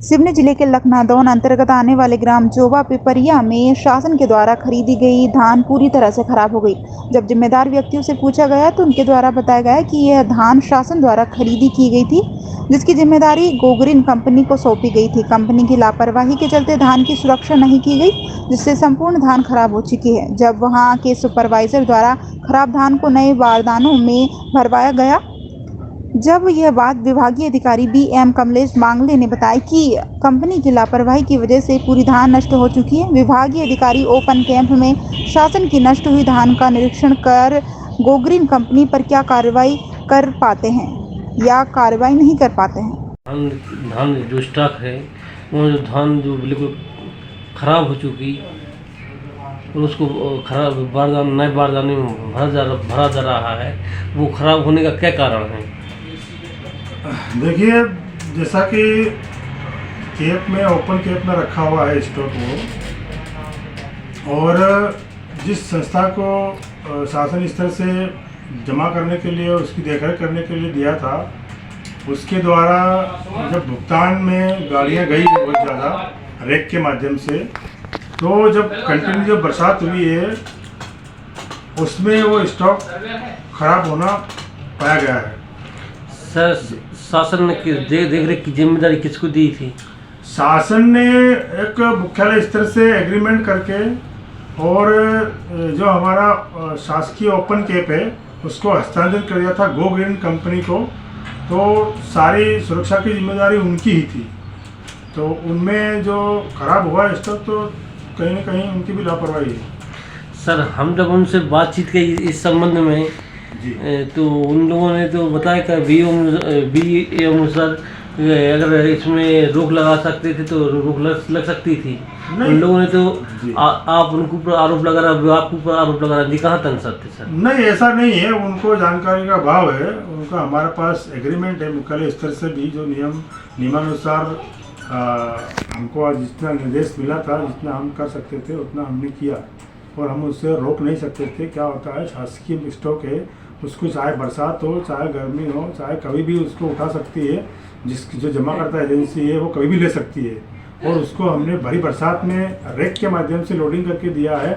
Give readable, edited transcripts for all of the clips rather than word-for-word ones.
सिवनी जिले के लखनादौन अंतर्गत आने वाले ग्राम जोबा पिपरिया में शासन के द्वारा खरीदी गई धान पूरी तरह से खराब हो गई। जब जिम्मेदार व्यक्तियों से पूछा गया तो उनके द्वारा बताया गया कि यह धान शासन द्वारा खरीदी की गई थी, जिसकी जिम्मेदारी गोग्रीन कंपनी को सौंपी गई थी। कंपनी की लापरवाही के चलते धान की सुरक्षा नहीं की गई, जिससे संपूर्ण धान खराब हो चुकी है। जब वहां के सुपरवाइजर द्वारा खराब धान को नए बारदानों में भरवाया गया, जब यह बात विभागीय अधिकारी बी.एम. कमलेश मांगले ने बताया कि कंपनी की लापरवाही की वजह से पूरी धान नष्ट हो चुकी है। विभागीय अधिकारी ओपन कैंप में शासन की नष्ट हुई धान का निरीक्षण कर गोग्रीन कंपनी पर क्या कार्रवाई कर पाते हैं या कार्रवाई नहीं कर पाते हैं। धान जो स्टॉक है वो जो धान जो बिल्कुल ख़राब हो चुकी और उसको खराब नए बारदाने में भरा जा रहा है, वो ख़राब होने का क्या कारण है? देखिए, जैसा कि कैप में ओपन कैप में रखा हुआ है स्टॉक वो, और जिस संस्था को शासन स्तर से जमा करने के लिए उसकी देखरेख करने के लिए दिया था, उसके द्वारा जब भुगतान में गाड़ियां गई बहुत ज़्यादा रेक के माध्यम से, तो जब कंटिन्यू जब बरसात हुई है उसमें वो स्टॉक खराब होना पाया गया है। सर, शासन ने देख रेख की जिम्मेदारी किसको दी थी? शासन ने एक मुख्यालय स्तर से एग्रीमेंट करके और जो हमारा शासकीय ओपन कैप है उसको हस्तांतरित कर दिया था गोग्रीन कंपनी को, तो सारी सुरक्षा की जिम्मेदारी उनकी ही थी। तो उनमें जो खराब हुआ स्टॉक तो कहीं ना कहीं उनकी भी लापरवाही है। सर, हम जब उनसे बातचीत की इस संबंध में जी, तो उन लोगों ने तो बताया कि बी अनुसार अगर इसमें रोक लगा सकते थे तो रोक लग सकती थी। उन लोगों ने तो आप उनको ऊपर आरोप लगा रहा, आपके ऊपर आरोप लगा रहा, जी कहाँ तक सत्य? सर नहीं, ऐसा नहीं है, उनको जानकारी का अभाव है। उनका हमारे पास एग्रीमेंट है मुख्यालय स्तर से भी, जो नियमानुसार हमको जितना निर्देश मिला था, जितना हम कर सकते थे उतना हमने किया, और हम उससे रोक नहीं सकते थे। क्या होता है, शासकीय स्टॉक है, उसको चाहे बरसात हो चाहे गर्मी हो चाहे कभी भी उसको उठा सकती है। जो जमा करता एजेंसी है वो कभी भी ले सकती है, और उसको हमने भरी बरसात में रेक के माध्यम से लोडिंग करके दिया है,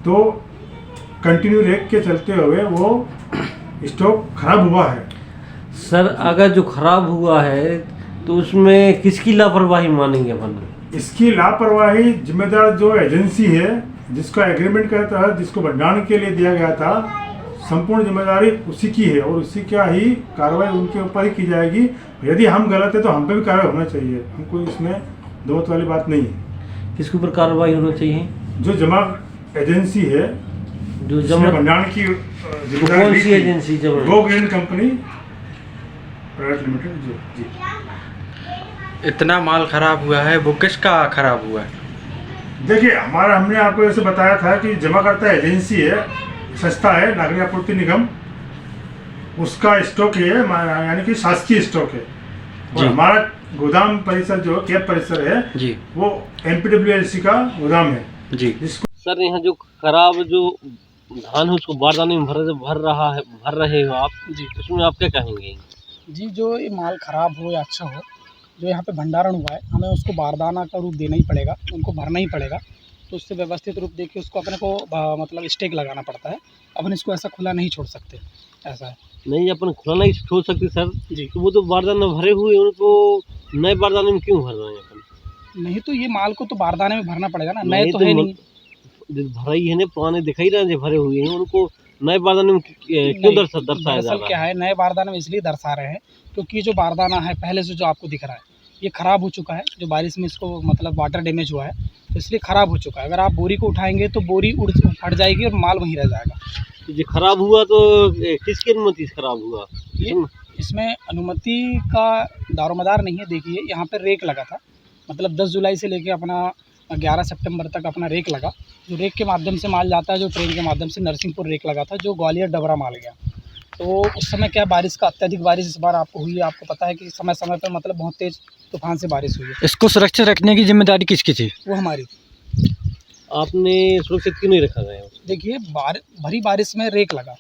तो कंटिन्यू रेक के चलते हुए वो स्टॉक खराब हुआ है। सर, अगर जो खराब हुआ है तो उसमें किसकी लापरवाही मानेंगे अपन? इसकी लापरवाही जिम्मेदार जो एजेंसी है, जिसका एग्रीमेंट का तहत जिसको भंडारण के लिए दिया गया था, संपूर्ण जिम्मेदारी उसी की है, और उसी का ही कार्रवाई उनके ऊपर ही की जाएगी। यदि हम गलत है तो हम पे भी कार्रवाई होना चाहिए, हमको इसमें दो मत वाली बात नहीं है। किसके ऊपर कार्रवाई होना चाहिए? जो जमा एजेंसी है, जो जमा भंडारण की कौन सी agency? Go green company private limited. जी, इतना माल खराब हुआ है, वो किसका खराब हुआ है? देखिए, हमने आपको जैसे बताया था कि जमा करता एजेंसी है, संस्था है नागरिक आपूर्ति निगम, उसका स्टॉक है, यानी कि शासकीय स्टॉक है। और हमारा गोदाम परिसर जो कैप परिसर है जी, वो एमपीडब्ल्यूएलसी का गोदाम है जी। जिसको सर, यहाँ जो खराब जो धान है उसको बारदाने में भर रहे हो आप जी, उसमें आप क्या कहेंगे? जी, जो ये माल ख़राब हो या अच्छा हो, जो यहाँ पे भंडारण हुआ है, हमें उसको बारदाना का रूप देना ही पड़ेगा, उनको भरना ही पड़ेगा। तो उससे व्यवस्थित रूप देखिए उसको अपने को मतलब स्टेक लगाना पड़ता है। अपन इसको ऐसा खुला नहीं छोड़ सकते, ऐसा है। नहीं, अपन खुला नहीं छोड़ सकते सर जी, तो वो तो बारदाना भरे हुए, उनको नए बारदाने में क्यों भर रहे हैं अपन? नहीं तो ये माल को तो बारदाने में भरना पड़ेगा ना, नए तो है नहीं। भरा ही है ना, पुराने दिखाई रहे हैं भरे हुए हैं, उनको नए बारदाने में क्यों दर्शाया जा रहा है? क्या है, नए बारदाने में इसलिए दर्शा रहे हैं क्योंकि जो बारदाना है पहले से जो आपको दिख रहा है ये ख़राब हो चुका है। जो बारिश में इसको मतलब वाटर डैमेज हुआ है तो इसलिए ख़राब हो चुका है। अगर आप बोरी को उठाएंगे तो बोरी फट जाएगी और माल वहीं रह जाएगा। तो जो खराब हुआ तो किसकी अनुमति से खराब हुआ? इसमें अनुमति का दारोमदार नहीं है। देखिए, यहाँ पर रेक लगा था, मतलब 10 जुलाई से लेके अपना 11 सितंबर तक अपना रेक लगा। जो रेक के माध्यम से माल जाता है, जो ट्रेन के माध्यम से नरसिंहपुर रेक लगा था, जो ग्वालियर डबरा माल गया। तो उस समय क्या बारिश का अत्यधिक बारिश इस बार आपको हुई है। आपको पता है कि समय समय पर मतलब बहुत तेज़ तूफान से बारिश हुई है। इसको सुरक्षित रखने की जिम्मेदारी किसकी थी? वो हमारी। आपने सुरक्षित क्यों नहीं रखा गया? देखिए, भरी बारिश में रेक लगा,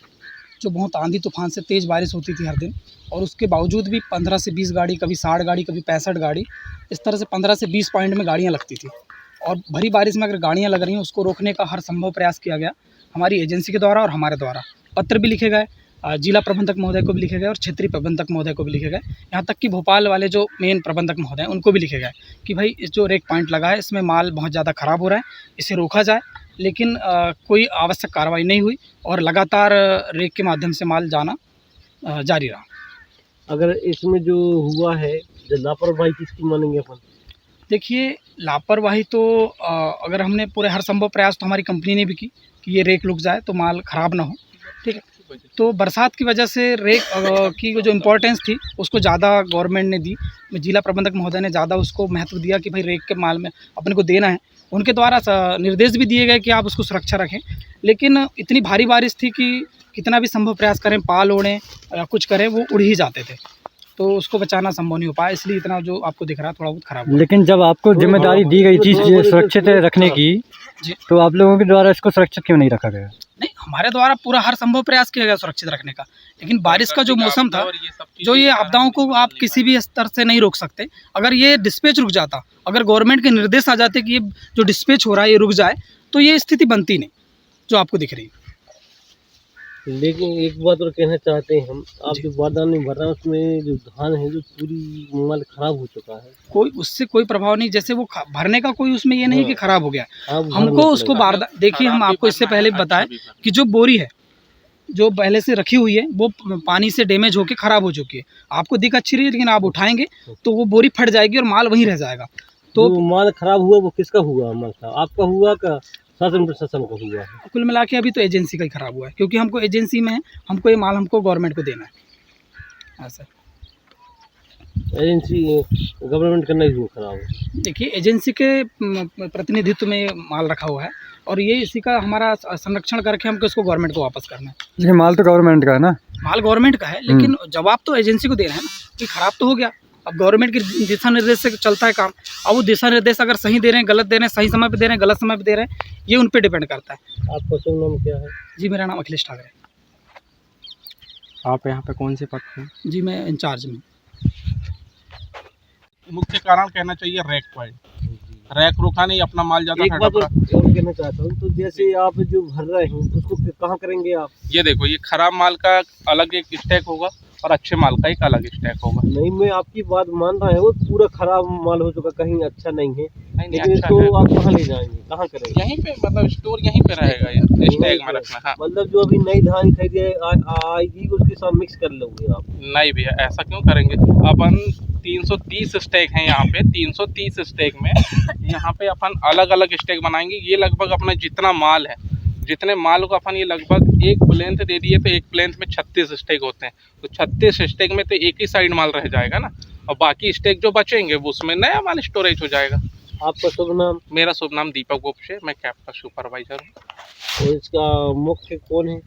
जो बहुत आंधी तूफान से तेज़ बारिश होती थी हर दिन, और उसके बावजूद भी 15 से 20 गाड़ी, कभी 60 गाड़ी, कभी 65 गाड़ी, इस तरह से 15 से 20 पॉइंट में गाड़ियाँ लगती थी। और भरी बारिश में अगर गाड़ियाँ लग रही हैं, उसको रोकने का हर संभव प्रयास किया गया हमारी एजेंसी के द्वारा और हमारे द्वारा। पत्र भी लिखे गए, जिला प्रबंधक महोदय को भी लिखे गए और क्षेत्रीय प्रबंधक महोदय को भी लिखे गए, यहाँ तक कि भोपाल वाले जो मेन प्रबंधक महोदय हैं उनको भी लिखे गए कि भाई इस जो रेक पॉइंट लगा है इसमें माल बहुत ज़्यादा ख़राब हो रहा है, इसे रोका जाए। लेकिन कोई आवश्यक कार्रवाई नहीं हुई और लगातार रेक के माध्यम से माल जाना जारी रहा। अगर इसमें जो हुआ है, जो लापरवाही किसकी मानेंगे अपन? देखिए, लापरवाही तो अगर हमने पूरे हर संभव प्रयास तो हमारी कंपनी ने भी की कि ये रेक रुक जाए तो माल ख़राब ना हो, ठीक है। तो बरसात की वजह से रेक की जो इम्पोर्टेंस थी उसको ज़्यादा गवर्नमेंट ने दी, जिला प्रबंधक महोदय ने ज़्यादा उसको महत्व दिया कि भाई रेक के माल में अपने को देना है। उनके द्वारा निर्देश भी दिए गए कि आप उसको सुरक्षा रखें, लेकिन इतनी भारी बारिश थी कि कितना भी संभव प्रयास करें, पाल ओढ़ें या कुछ करें, वो उड़ ही जाते थे, तो उसको बचाना संभव नहीं हो पाया, इसलिए इतना जो आपको दिख रहा है थोड़ा बहुत ख़राब हुआ। लेकिन जब आपको जिम्मेदारी दी गई थी सुरक्षित रखने की, तो आप लोगों के द्वारा इसको सुरक्षित क्यों नहीं रखा गया? नहीं, हमारे द्वारा पूरा हर संभव प्रयास किया गया सुरक्षित रखने का, लेकिन बारिश का जो मौसम था, जो ये आपदाओं को आप किसी भी स्तर से नहीं रोक सकते। अगर ये डिस्पैच रुक जाता, अगर गवर्नमेंट के निर्देश आ जाते कि ये जो डिस्पैच हो रहा है ये रुक जाए, तो ये स्थिति बनती नहीं जो आपको दिख रही है। लेकिन एक बात और कहना चाहते हैं हम, आप जो बारदान में भर रहे हैं उसमें जो धान है जो पूरी माल खराब हो चुका है, कोई उससे कोई प्रभाव नहीं, जैसे वो भरने का कोई उसमें ये नहीं कि खराब हो गया। आप हमको उसको बारदान, देखिए हम आपको इससे पहले बताएं कि जो बोरी है जो पहले से रखी हुई है वो पानी से डैमेज होकर ख़राब हो चुकी है। आपको दिख अच्छी रही है, लेकिन आप उठाएंगे तो वो बोरी फट जाएगी और माल वहीं रह जाएगा। तो जो माल खराब हुआ वो किसका हुआ? माल खराब आपका हुआ का शासन प्रशासन का हुआ है? कुल मिला के अभी तो एजेंसी का ही ख़राब हुआ है, क्योंकि हमको एजेंसी में है, हमको ये माल हमको गवर्नमेंट को देना है। ऐसा एजेंसी गवर्नमेंट का नहीं हुआ खराब है। देखिए, एजेंसी के प्रतिनिधित्व में माल रखा हुआ है और ये इसी का हमारा संरक्षण करके हमको इसको गवर्नमेंट को वापस करना है। लेकिन माल तो गवर्नमेंट का है ना? माल गवर्नमेंट का है, लेकिन जवाब तो एजेंसी को देना है ना कि ख़राब तो हो गया। अब गवर्नमेंट के दिशा निर्देश से चलता है काम। अब वो दिशा निर्देश अगर सही दे रहे हैं, गलत दे रहे हैं, सही समय पे दे रहे हैं, गलत समय पे दे रहे हैं, ये उन पे डिपेंड करता है। आपका शुभ नाम क्या है? जी, मेरा नाम अखिलेश ठाकरे। आप यहाँ पे कौन से पद पे हैं? जी, मैं इंचार्ज में। मुख्य कारण कहना चाहिए रैक पॉइंट, रैक रोका नहीं, अपना माल ज़्यादा एक बात और कहना चाहता हूँ, तो जैसे आप जो भर रहे हैं उसको कहाँ करेंगे आप? ये देखो, ये खराब माल का अलग एक स्टैक होगा और अच्छे माल का एक अलग स्टैक होगा। नहीं, मैं आपकी बात मान रहा है, वो पूरा खराब माल हो चुका, कहीं अच्छा नहीं है, नहीं लेकिन अच्छा इसको है। आप कहाँ ले जाएंगे, कहाँ करेंगे? यहीं पे मतलब स्टोर यहीं पे रहेगा, ये स्टैक में रखना। हाँ, मतलब जो अभी नई धान खरीदी आएगी उसके साथ मिक्स कर लोगे आप? नहीं भैया, ऐसा क्यों करेंगे? अपन 330 स्टैक हैं यहाँ पे, 330 स्टैक में यहाँ पे अपन अलग अलग स्टैक बनाएंगे। ये लगभग अपना जितना माल है, जितने माल को अपन ये लगभग एक प्लेंथ दे दिए, तो एक प्लेंथ में 36 स्टैक होते हैं, तो 36 स्टैक में तो एक ही साइड माल रह जाएगा ना, और बाकी स्टैक जो बचेंगे वो उसमें नया माल स्टोरेज हो जाएगा। आपका शुभ नाम? मेरा शुभ नाम दीपक गोपशे, मैं कैब का सुपरवाइजर हूँ। और इसका मुख्य कौन है?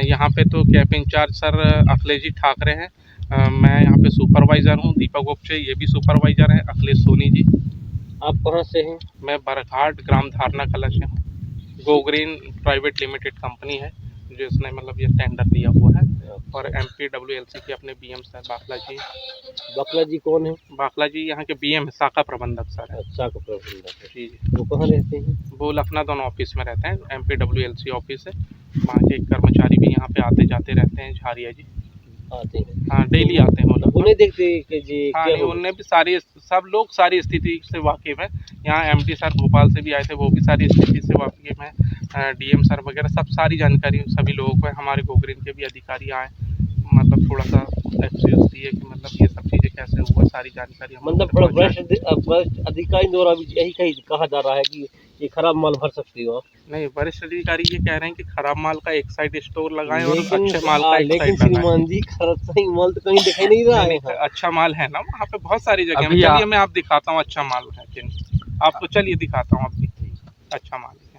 यहाँ पे तो cab in charge sir Akhilesh ji Thackeray हैं, मैं यहाँ पे सुपरवाइज़र हूँ। दीपक गोपशे ये भी सुपरवाइज़र हैं, अखिलेश सोनी जी। आप कहाँ से हैं? मैं बरघाट ग्राम धारणा कला से हूँ। Go green private limited company है जो इसने मतलब ये टेंडर दिया हुआ है, और MPWLC के अपने BM सर बाखला जी। बकला जी कौन है? बाखला जी यहाँ के BM है, शाखा प्रबंधक सर है। अच्छा का प्रबंधक है। जी, वो कहाँ रहते हैं? वो लखनऊ ऑफिस में रहते हैं, MPWLC ऑफिस है। वहाँ के कर्मचारी भी यहाँ पे आते जाते रहते हैं, झारिया जी आते हैं। हाँ, डेली आते हैं वो लोग। वो नहीं देखते कि जी हाँ, क्या नहीं, हो? उनने भी सारी, सब लोग सारी स्थिति से वाकिफ़ हैं। यहाँ MD सर भोपाल से भी आए थे, वो भी सारी स्थिति से वाकिफ़ हैं। DM सर वगैरह सब सारी जानकारी सभी लोगों को है। हमारे गोग्रीन के भी अधिकारी आए, मतलब थोड़ा सा एक्सक्यूज दिए कि मतलब ये सब चीज़ें कैसे हुआ, सारी जानकारी हम मतलब थोड़ा वरिष्ठ अधिकारी द्वारा भी यही कहा जा रहा है कि ये खराब माल भर सकती हो आप? नहीं, वरिष्ठ अधिकारी ये कह रहे हैं कि खराब माल का एक साइड स्टोर लगाएं और लेकिन अच्छे माल का एक लेकिन साइड लगाएं। श्रीमान जी, सही माल तो कहीं दिखाई नहीं रहा है। नहीं, अच्छा माल है ना वहाँ पे, बहुत सारी जगह में। अभी चलिए मैं आप दिखाता हूँ अच्छा माल है कि नहीं। आपको चलिए दिखाता हूँ, आप भी अच्छा माल है।